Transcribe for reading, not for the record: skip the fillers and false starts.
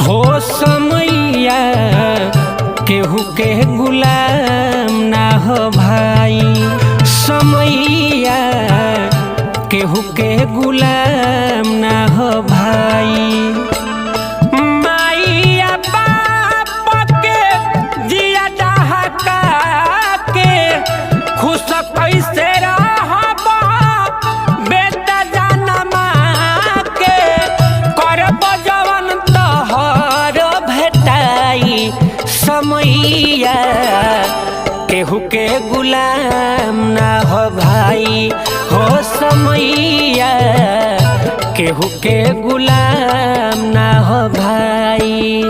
हो समैया केहू के गुलाम ना हो भाई, समैया केहू के गुलाम ना हो भाई। माइया बाप के जिया डहका के खुश कैसे रहब बेटा जनमा के, करब जवन तोहर भेटाई। समैया केहू के गुलाम ना हो भाई, हो समैया केहू के गुलाम ना हो भाई।